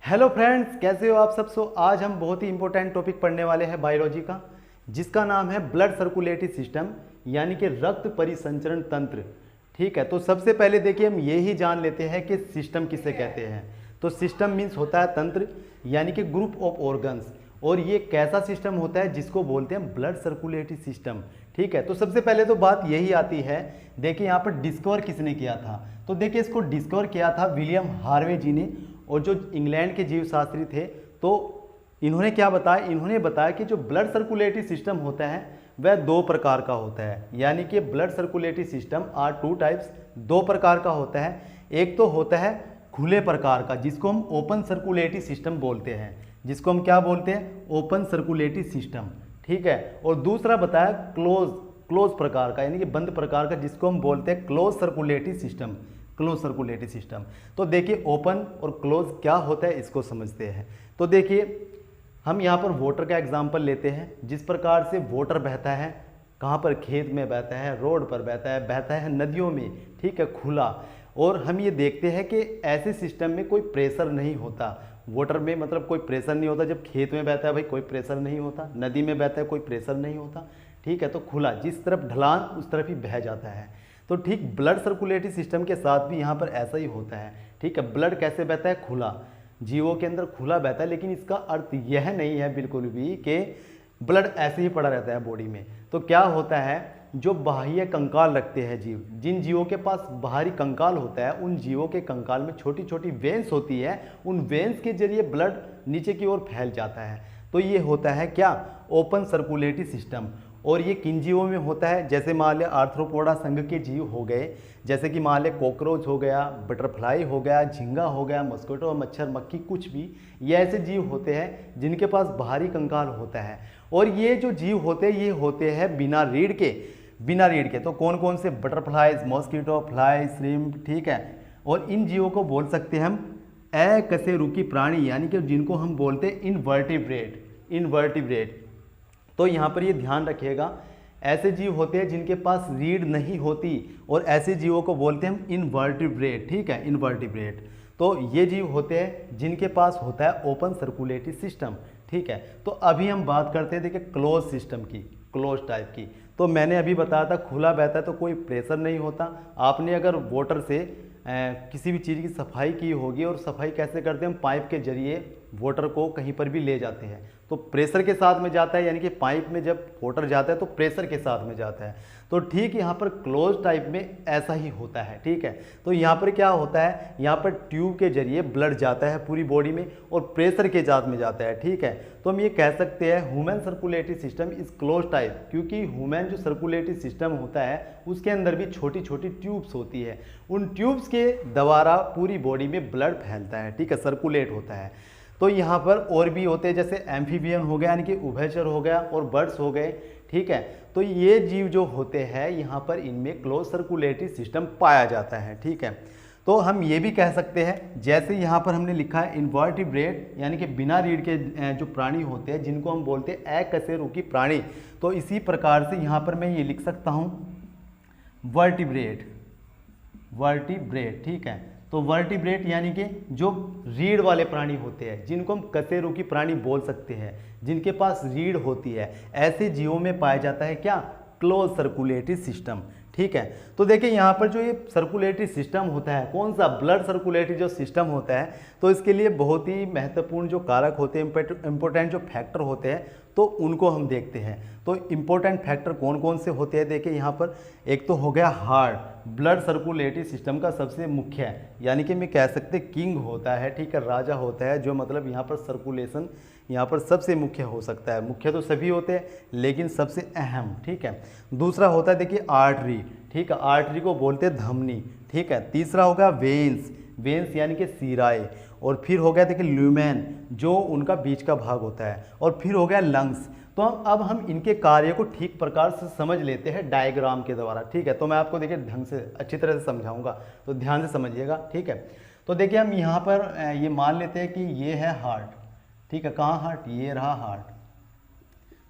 Hello friends, कैसे हो आप सब। आज हम बहुत ही इंपॉर्टेंट टॉपिक पढ़ने वाले हैं बायोलॉजी का, जिसका नाम है ब्लड सर्कुलेटरी सिस्टम, यानी कि रक्त परिसंचरण तंत्र। ठीक है, तो सबसे पहले देखिए हम ये ही जान लेते हैं कि सिस्टम किसे कहते हैं। तो सिस्टम मीन्स होता है तंत्र, यानी कि ग्रुप ऑफ ऑर्गन्स। और ये कैसा सिस्टम होता है जिसको बोलते हैं ब्लड सर्कुलेटरी सिस्टम। ठीक है, तो सबसे पहले तो बात यही आती है, देखिए यहाँ पर डिस्कवर किसने किया था। तो देखिए इसको डिस्कवर किया था विलियम हार्वे जी ने, और जो इंग्लैंड के जीवशास्त्री थे। तो इन्होंने क्या बताया, इन्होंने बताया कि जो ब्लड सर्कुलेटरी सिस्टम होता है वह दो प्रकार का होता है, यानी कि blood circulatory system are two types, दो प्रकार का होता है। एक तो होता है खुले प्रकार का, जिसको हम ओपन सर्कुलेटरी सिस्टम बोलते हैं, जिसको हम क्या बोलते हैं, ओपन सर्कुलेटरी सिस्टम। ठीक है, और दूसरा बताया क्लोज प्रकार का, यानी कि बंद प्रकार का, जिसको हम बोलते हैं close circulatory system. Close circulatory system. तो देखिए ओपन और क्लोज क्या होता है इसको समझते हैं। तो देखिए हम यहाँ पर वाटर का एग्जांपल लेते हैं। जिस प्रकार से वाटर बहता है, कहाँ पर, खेत में बहता है, रोड पर बहता है नदियों में, ठीक है, खुला। और हम ये देखते हैं कि ऐसे सिस्टम में कोई प्रेशर नहीं होता। वाटर में मतलब कोई प्रेशर नहीं होता। जब खेत में बहता है भाई कोई प्रेशर नहीं होता, नदी में बहता है कोई प्रेशर नहीं होता। ठीक है, तो खुला, जिस तरफ ढलान उस तरफ ही बह जाता है। तो ठीक ब्लड सर्कुलेटरी सिस्टम के साथ भी यहाँ पर ऐसा ही होता है। ठीक है, ब्लड कैसे बहता है, खुला, जीवों के अंदर खुला बहता है। लेकिन इसका अर्थ यह नहीं है बिल्कुल भी कि ब्लड ऐसे ही पड़ा रहता है बॉडी में। तो क्या होता है, जो बाह्य कंकाल रखते हैं जीव, जिन जीवों के पास बाहरी कंकाल होता है, उन जीवों के कंकाल में छोटी छोटी वेन्स होती है। उन वेन्स के जरिए ब्लड नीचे की ओर फैल जाता है। तो ये होता है क्या, ओपन सर्कुलेटरी सिस्टम। और ये किन जीवों में होता है, जैसे मान लिया आर्थ्रोपोडा संघ के जीव हो गए, जैसे कि मान लिया कॉकरोच हो गया, बटरफ्लाई हो गया, झींगा हो गया, मस्कीटो, मच्छर, मक्खी, कुछ भी, ये ऐसे जीव होते हैं जिनके पास बाहरी कंकाल होता है। और ये जो जीव होते हैं ये होते हैं बिना रीढ़ के। तो कौन कौन से, बटरफ्लाइज, मॉस्किटो, फ्लाई, श्रिम्प। ठीक है, और इन जीवों को बोल सकते हैं हम अकशेरुकी प्राणी, यानी कि जिनको हम बोलते हैं इनवर्टिब्रेट। तो यहाँ पर ये ध्यान रखिएगा, ऐसे जीव होते हैं जिनके पास रीढ़ नहीं होती, और ऐसे जीवों को बोलते हैं हम इनवर्टिब्रेट। ठीक है, इनवर्टिब्रेट। तो ये जीव होते हैं जिनके पास होता है ओपन सर्कुलेटरी सिस्टम। ठीक है, तो अभी हम बात करते हैं देखिए क्लोज सिस्टम की, क्लोज टाइप की। तो मैंने अभी बताया था खुला बहता है तो कोई प्रेशर नहीं होता। आपने अगर वाटर से किसी भी चीज़ की सफाई की होगी, और सफाई कैसे करते हैं हम, पाइप के जरिए वाटर को कहीं पर भी ले जाते हैं, तो प्रेशर के साथ में जाता है, यानी कि पाइप में जब वाटर जाता है तो प्रेशर के साथ में जाता है। तो ठीक यहाँ पर क्लोज टाइप में ऐसा ही होता है। ठीक है, तो यहाँ पर क्या होता है, यहाँ पर ट्यूब के जरिए ब्लड जाता है पूरी बॉडी में, और प्रेशर के साथ में जाता है। ठीक है, तो हम ये कह सकते हैं human circulatory system is close type, क्योंकि ह्यूमन जो सर्कुलेटरी सिस्टम होता है उसके अंदर भी छोटी छोटी ट्यूब्स होती है। उन ट्यूब्स के द्वारा पूरी बॉडी में ब्लड फैलता है। ठीक है, सर्कुलेट होता है। तो यहाँ पर और भी होते हैं, जैसे एम्फीबियन हो गया, यानी कि उभयचर हो गया, और बर्ड्स हो गए। ठीक है, तो ये जीव जो होते हैं यहाँ पर इनमें क्लोज सर्कुलेटरी सिस्टम पाया जाता है। ठीक है, तो हम ये भी कह सकते हैं, जैसे यहाँ पर हमने लिखा है इनवर्टिब्रेट, यानी कि बिना रीढ़ के जो प्राणी होते हैं जिनको हम बोलते हैं अकशेरुकी प्राणी। तो इसी प्रकार से यहाँ पर मैं ये लिख सकता हूँ वर्टिब्रेट। ठीक है, तो वर्टिब्रेट यानी कि जो रीढ़ वाले प्राणी होते हैं, जिनको हम कशेरुकी प्राणी बोल सकते हैं, जिनके पास रीढ़ होती है, ऐसे जीवों में पाया जाता है क्या, क्लोज सर्कुलेटरी सिस्टम। ठीक है, तो देखिए यहाँ पर जो ये सर्कुलेटरी सिस्टम होता है, कौन सा, ब्लड सर्कुलेटरी जो सिस्टम होता है, तो इसके लिए बहुत ही महत्वपूर्ण जो कारक होते हैं, इंपॉर्टेंट जो फैक्टर होते हैं, तो उनको हम देखते हैं। तो इंपॉर्टेंट फैक्टर कौन कौन से होते हैं, देखिए यहाँ पर एक तो हो गया हार्ट, ब्लड सर्कुलेटरी सिस्टम का सबसे मुख्य है, यानी कि मैं कह सकते किंग होता है। ठीक है, राजा होता है, जो मतलब यहाँ पर सर्कुलेशन यहाँ पर सबसे मुख्य हो सकता है। मुख्य तो सभी होते हैं लेकिन सबसे अहम। ठीक है, दूसरा होता है देखिए आर्टरी। ठीक है, आर्टरी को बोलते हैं धमनी। ठीक है, तीसरा हो गया वेन्स यानी कि सीराएं, और फिर हो गया देखिए ल्यूमेन, जो उनका बीच का भाग होता है, और फिर हो गया लंग्स। तो अब हम इनके कार्य को ठीक प्रकार से समझ लेते हैं डायग्राम के द्वारा। ठीक है, तो मैं आपको देखिए ढंग से अच्छी तरह से समझाऊंगा, तो ध्यान से समझिएगा। ठीक है, तो देखिए हम यहाँ पर ये मान लेते हैं कि ये है हार्ट। ठीक है, कहाँ हार्ट, ये रहा हार्ट।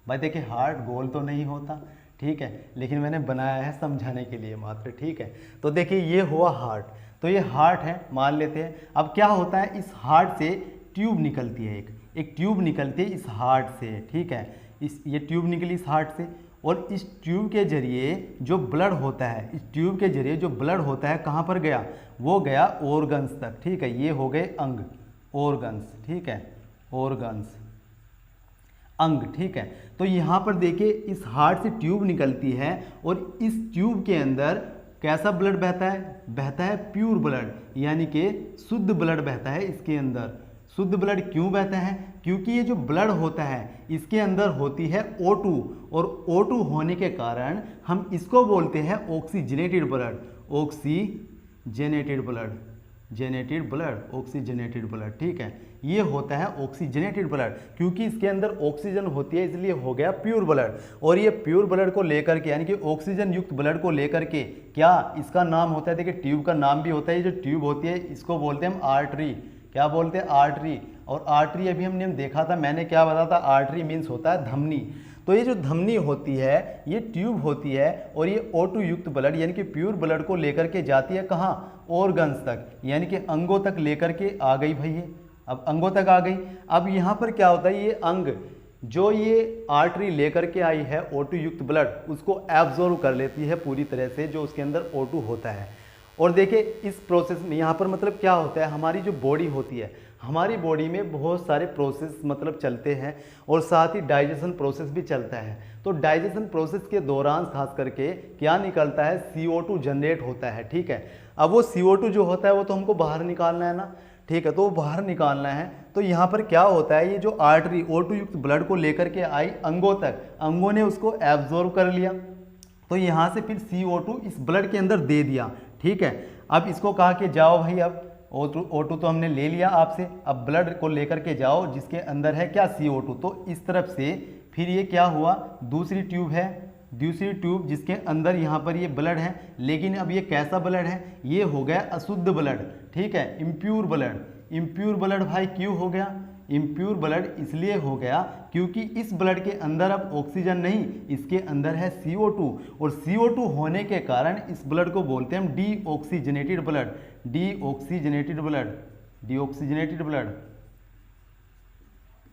भाई देखिए हार्ट गोल तो नहीं होता, ठीक है, लेकिन मैंने बनाया है समझाने के लिए मात्र। ठीक है, तो देखिए ये हुआ हार्ट, तो ये हार्ट है मान लेते हैं। अब क्या होता है, इस हार्ट से ट्यूब निकलती है, एक ट्यूब निकलती है इस हार्ट से, ठीक है, ये ट्यूब निकली इस हार्ट से, और इस ट्यूब के जरिए जो ब्लड होता है, इस ट्यूब के जरिए जो ब्लड होता है कहाँ पर गया, वो गया ऑर्गन्स तक, ठीक है, ये हो गए अंग, ऑर्गन्स, ठीक है, ऑर्गन्स, अंग, ठीक है। तो यहाँ पर देखिए इस हार्ट से ट्यूब निकलती है और इस ट्यूब के अंदर कैसा ब्लड बहता है प्योर ब्लड, यानी कि शुद्ध ब्लड बहता है इसके अंदर। शुद्ध ब्लड क्यों बहता है, क्योंकि ये जो ब्लड होता है इसके अंदर होती है O2, और O2 होने के कारण हम इसको बोलते हैं oxygenated blood, oxygenated blood, जेनेटेड blood, oxygenated blood, ठीक है, ये होता है ऑक्सीजनेटेड ब्लड, क्योंकि इसके अंदर ऑक्सीजन होती है इसलिए हो गया प्योर ब्लड। और ये प्योर ब्लड को लेकर के, यानी कि ऑक्सीजन युक्त ब्लड को लेकर के क्या इसका नाम होता है, देखिए ट्यूब का नाम भी होता है, ये जो ट्यूब होती है इसको बोलते हैं हम आर्टरी, क्या बोलते हैं, आर्टरी। और आर्टरी अभी हमने देखा था, मैंने क्या बताया था, आर्टरी मीन्स होता है धमनी। तो ये जो धमनी होती है ये ट्यूब होती है और ये O2 युक्त ब्लड यानी कि प्योर ब्लड को लेकर के जाती है कहाँ, ऑर्गन्स तक, यानी कि अंगों तक लेकर के आ गई भाई, ये अब अंगों तक आ गई। अब यहाँ पर क्या होता है, ये अंग जो ये आर्टरी लेकर के आई है O2 युक्त ब्लड उसको एब्जॉर्व कर लेती है पूरी तरह से जो उसके अंदर O2 होता है। और देखिए इस प्रोसेस में यहाँ पर मतलब क्या होता है, हमारी जो बॉडी होती है, हमारी बॉडी में बहुत सारे प्रोसेस मतलब चलते हैं और साथ ही डाइजेशन प्रोसेस भी चलता है। तो डाइजेशन प्रोसेस के दौरान खास करके क्या निकलता है, CO2 जनरेट होता है, ठीक है। अब वो CO2 जो होता है वो तो हमको बाहर निकालना है ना, ठीक है, तो वो बाहर निकालना है। तो यहाँ पर क्या होता है, ये जो आर्टरी O2 युक्त ब्लड को लेकर के आई अंगों तक, अंगों ने उसको एब्जॉर्व कर लिया, तो यहाँ से फिर CO2 इस ब्लड के अंदर दे दिया, ठीक है। अब इसको कहा कि जाओ भाई, अब O2 तो हमने ले लिया आपसे, अब ब्लड को लेकर के जाओ जिसके अंदर है क्या, CO2। तो इस तरफ से फिर ये क्या हुआ, दूसरी ट्यूब है, दूसरी ट्यूब जिसके अंदर यहाँ पर ये ब्लड है, लेकिन अब ये कैसा ब्लड है, ये हो गया अशुद्ध ब्लड, ठीक है, इम्प्योर ब्लड। इम्प्योर ब्लड भाई क्यों हो गया, इम्प्योर ब्लड इसलिए हो गया क्योंकि इस ब्लड के अंदर अब ऑक्सीजन नहीं, इसके अंदर है CO2, और CO2 होने के कारण इस ब्लड को बोलते हैं हम deoxygenated blood, deoxygenated blood, deoxygenated blood,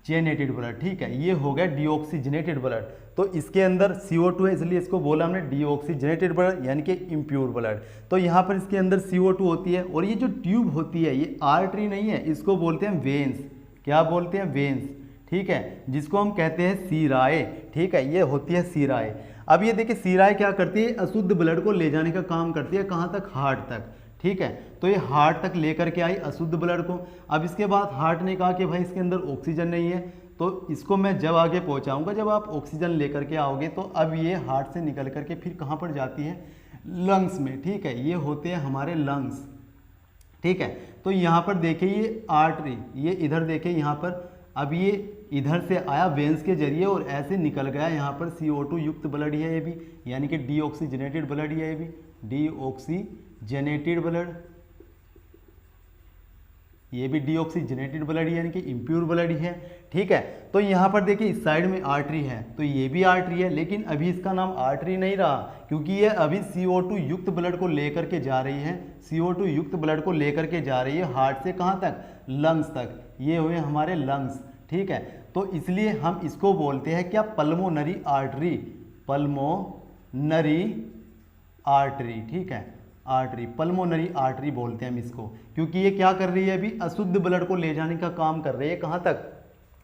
जेनेटेड blood, ठीक है, ये हो गया डीऑक्सीजनेटेड ब्लड। तो इसके अंदर CO2 है इसलिए इसको बोला हमने डीऑक्सीजनेटेड ब्लड यानी कि इम्प्योर ब्लड। तो यहाँ पर इसके अंदर CO2 होती है और ये जो ट्यूब होती है ये आर्टरी नहीं है, इसको बोलते हैं वेन्स, क्या बोलते हैं, वेन्स, ठीक है, जिसको हम कहते हैं सीराएं, ठीक है, ये होती है सीराएं। अब ये देखिए सीराएं क्या करती है, अशुद्ध ब्लड को ले जाने का काम करती है, कहाँ तक, हार्ट तक, ठीक है। तो ये हार्ट तक लेकर के आई अशुद्ध ब्लड को। अब इसके बाद हार्ट ने कहा कि भाई इसके अंदर ऑक्सीजन नहीं है, तो इसको मैं जब आगे पहुंचाऊंगा, जब आप ऑक्सीजन लेकर के आओगे, तो अब ये हार्ट से निकल करके फिर कहाँ पर जाती है, लंग्स में, ठीक है, ये होते हैं हमारे लंग्स, ठीक है। तो यहाँ पर देखिए ये आर्टरी, ये इधर देखिए यहाँ पर, अब ये इधर से आया वेंस के जरिए और ऐसे निकल गया यहाँ पर CO2 युक्त ब्लड है ये भी, यानी कि डीऑक्सीजनेटेड ब्लड है ये भी, डीऑक्सीजनेटेड ब्लड, ये भी डीऑक्सीजनेटेड ब्लड यानी कि इम्प्योर ब्लड है, ठीक है। तो यहाँ पर देखिए इस साइड में आर्टरी है, तो ये भी आर्टरी है, लेकिन अभी इसका नाम आर्टरी नहीं रहा क्योंकि ये अभी CO2 युक्त ब्लड को लेकर के जा रही है, CO2 युक्त ब्लड को लेकर के जा रही है हार्ट से कहाँ तक, लंग्स तक, ये हुए हमारे लंग्स, ठीक है। तो इसलिए हम इसको बोलते हैं क्या, पल्मोनरी आर्टरी, पल्मोनरी आर्टरी, ठीक है, आर्टरी, पल्मोनरी आर्टरी बोलते हैं हम इसको, क्योंकि ये क्या कर रही है, अभी अशुद्ध ब्लड को ले जाने का काम कर रही है, कहाँ तक,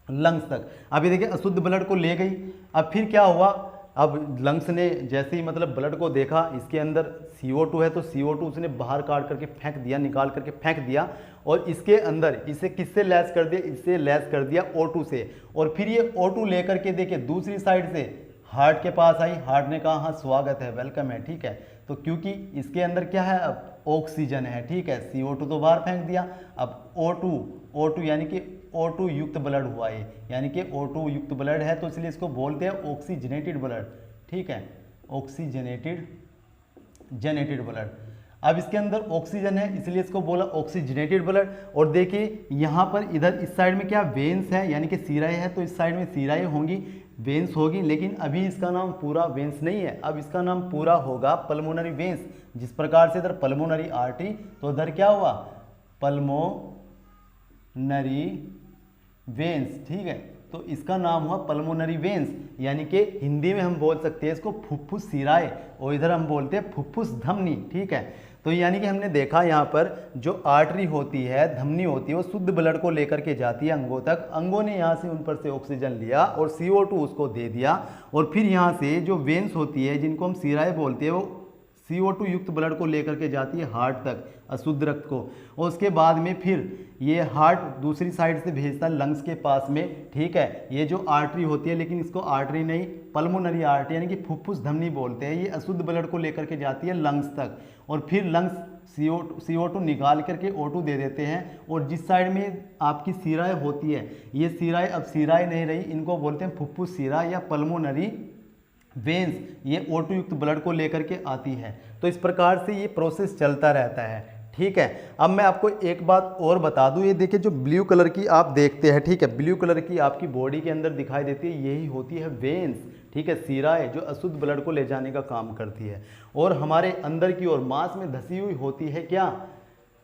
लंग्स तक। अभी देखिए अशुद्ध ब्लड को ले गई, अब फिर क्या हुआ, अब लंग्स ने जैसे ही मतलब ब्लड को देखा इसके अंदर CO2 है, तो CO2 उसने बाहर काट करके फेंक दिया, निकाल करके फेंक दिया, और इसके अंदर इसे किससे लैस कर दिया, इससे लैस कर दिया O2 से। और फिर ये O2 लेकर के देखिए दूसरी साइड से हार्ट के पास आई, हार्ट ने कहा हाँ स्वागत है, वेलकम है, ठीक है। तो क्योंकि इसके अंदर क्या है, अब ऑक्सीजन है, ठीक है, CO2 तो बाहर फेंक दिया, अब O2 यानी कि O2 युक्त ब्लड हुआ ये, यानी कि O2 युक्त ब्लड है, तो इसलिए इसको बोलते हैं ऑक्सीजनेटेड ब्लड, ठीक है, ऑक्सीजनेटेड जेनेटेड ब्लड। अब इसके अंदर ऑक्सीजन है इसलिए इसको बोला ऑक्सीजनेटेड ब्लड। और देखिए यहाँ पर इधर इस साइड में क्या, वेन्स है यानी कि सीराएं है, तो इस साइड में सीराएं होंगी, वेन्स होगी, लेकिन अभी इसका नाम पूरा वेन्स नहीं है, अब इसका नाम पूरा होगा पल्मोनरी वेन्स। जिस प्रकार से इधर पल्मोनरी आर्टरी, तो इधर क्या हुआ, पल्मोनरी वेन्स, ठीक है, तो इसका नाम हुआ पल्मोनरी वेन्स, यानी कि हिंदी में हम बोल सकते हैं इसको फुफ्फुस सिराए, और इधर हम बोलते हैं फुफ्फुस धमनी, ठीक है। तो यानी कि हमने देखा यहाँ पर जो आर्टरी होती है, धमनी होती है, वो शुद्ध ब्लड को लेकर के जाती है अंगों तक, अंगों ने यहाँ से उन पर से ऑक्सीजन लिया और CO2 उसको दे दिया, और फिर यहाँ से जो वेन्स होती है जिनको हम सिराए बोलते हैं, वो CO2 युक्त ब्लड को लेकर के जाती है हार्ट तक, अशुद्ध रक्त को, और उसके बाद में फिर ये हार्ट दूसरी साइड से भेजता है लंग्स के पास में, ठीक है। ये जो आर्टरी होती है, लेकिन इसको आर्टरी नहीं, पल्मोनरी आर्टरी यानी कि फुफ्फुस धमनी बोलते हैं, ये अशुद्ध ब्लड को लेकर के जाती है लंग्स तक, और फिर लंग्स CO2 निकाल करके O2 दे देते हैं, और जिस साइड में आपकी सिराएं होती है, ये सिराएं अब सिराएं नहीं रही, इनको बोलते हैं फुफ्फुस सिरा या पल्मोनरी वेन्स, ये O2 युक्त ब्लड को लेकर के आती है। तो इस प्रकार से ये प्रोसेस चलता रहता है, ठीक है। अब मैं आपको एक बात और बता दूं, ये देखिए जो ब्लू कलर की आप देखते हैं, ठीक है, ब्लू कलर की आपकी बॉडी के अंदर दिखाई देती है, यही होती है वेन्स, ठीक है, सिराएं जो अशुद्ध ब्लड को ले जाने का काम करती है। और हमारे अंदर की ओर मांस में धसी हुई होती है क्या,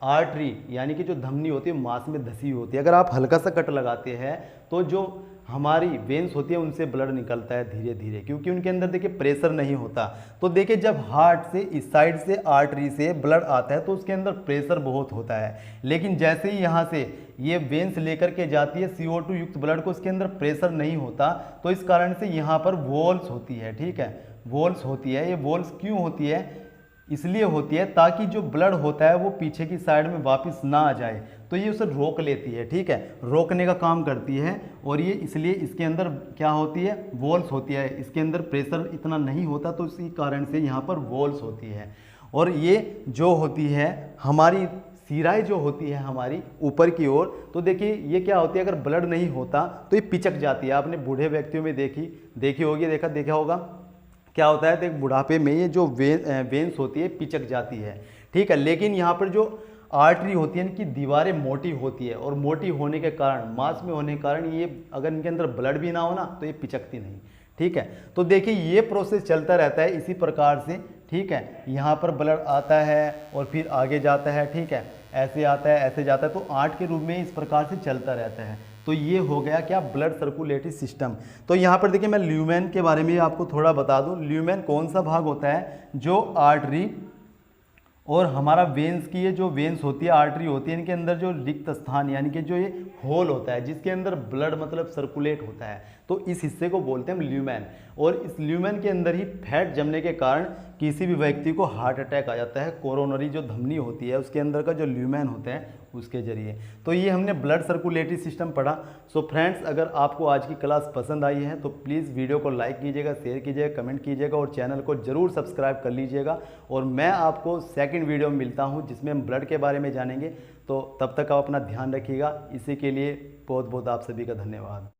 आर्टरी, यानी कि जो धमनी होती है मांस में धसी हुई होती है। अगर आप हल्का सा कट लगाते हैं तो जो हमारी वेन्स होती है उनसे ब्लड निकलता है धीरे धीरे, क्योंकि उनके अंदर देखिए प्रेशर नहीं होता। तो देखिए जब हार्ट से इस साइड से आर्टरी से ब्लड आता है तो उसके अंदर प्रेशर बहुत होता है, लेकिन जैसे ही यहाँ से ये वेन्स लेकर के जाती है CO2 युक्त ब्लड को, उसके अंदर प्रेशर नहीं होता, तो इस कारण से यहाँ पर वॉल्स होती है, ठीक है, वॉल्स होती है। ये वॉल्स क्यों होती है, इसलिए होती है ताकि जो ब्लड होता है वो पीछे की साइड में वापस ना आ जाए, तो ये उसे रोक लेती है, ठीक है, रोकने का काम करती है। और ये इसलिए इसके अंदर क्या होती है, वॉल्स होती है, इसके अंदर प्रेशर इतना नहीं होता, तो इसी कारण से यहाँ पर वॉल्स होती है। और ये जो होती है हमारी सिराएं जो होती है हमारी ऊपर की ओर, तो देखिए ये क्या होती है, अगर ब्लड नहीं होता तो ये पिचक जाती है। आपने बूढ़े व्यक्तियों में देखी होगी, देखा होगा क्या होता है, तो बुढ़ापे में ये जो वेन्स होती है पिचक जाती है, ठीक है। लेकिन यहाँ पर जो आर्टरी होती है इनकी दीवारें मोटी होती है, और मोटी होने के कारण, मांस में होने के कारण, ये अगर इनके अंदर ब्लड भी ना हो ना तो ये पिचकती नहीं, ठीक है। तो देखिए ये प्रोसेस चलता रहता है इसी प्रकार से, ठीक है। यहाँ पर ब्लड आता है और फिर आगे जाता है, ठीक है, ऐसे आता है ऐसे जाता है, तो आर्ट के रूप में इस प्रकार से चलता रहता है। तो ये हो गया क्या, ब्लड सर्कुलेटरी सिस्टम। तो यहाँ पर देखिए मैं ल्यूमेन के बारे में आपको थोड़ा बता दूं। ल्यूमेन कौन सा भाग होता है, जो आर्टरी और हमारा वेन्स की, ये जो वेन्स होती है, आर्टरी होती है, इनके अंदर जो रिक्त स्थान यानी कि जो ये होल होता है जिसके अंदर ब्लड मतलब सर्कुलेट होता है, तो इस हिस्से को बोलते हैं हम ल्यूमेन। और इस ल्यूमेन के अंदर ही फैट जमने के कारण किसी भी व्यक्ति को हार्ट अटैक आ जाता है, कोरोनरी जो धमनी होती है उसके अंदर का जो ल्यूमेन होता है उसके जरिए। तो ये हमने ब्लड सर्कुलेटरी सिस्टम पढ़ा। सो फ्रेंड्स, अगर आपको आज की क्लास पसंद आई है तो प्लीज़ वीडियो को लाइक कीजिएगा, शेयर कीजिएगा, कमेंट कीजिएगा, और चैनल को जरूर सब्सक्राइब कर लीजिएगा। और मैं आपको सेकंड वीडियो में मिलता हूं जिसमें हम ब्लड के बारे में जानेंगे। तो तब तक आप अपना ध्यान रखिएगा। इसी के लिए बहुत बहुत आप सभी का धन्यवाद।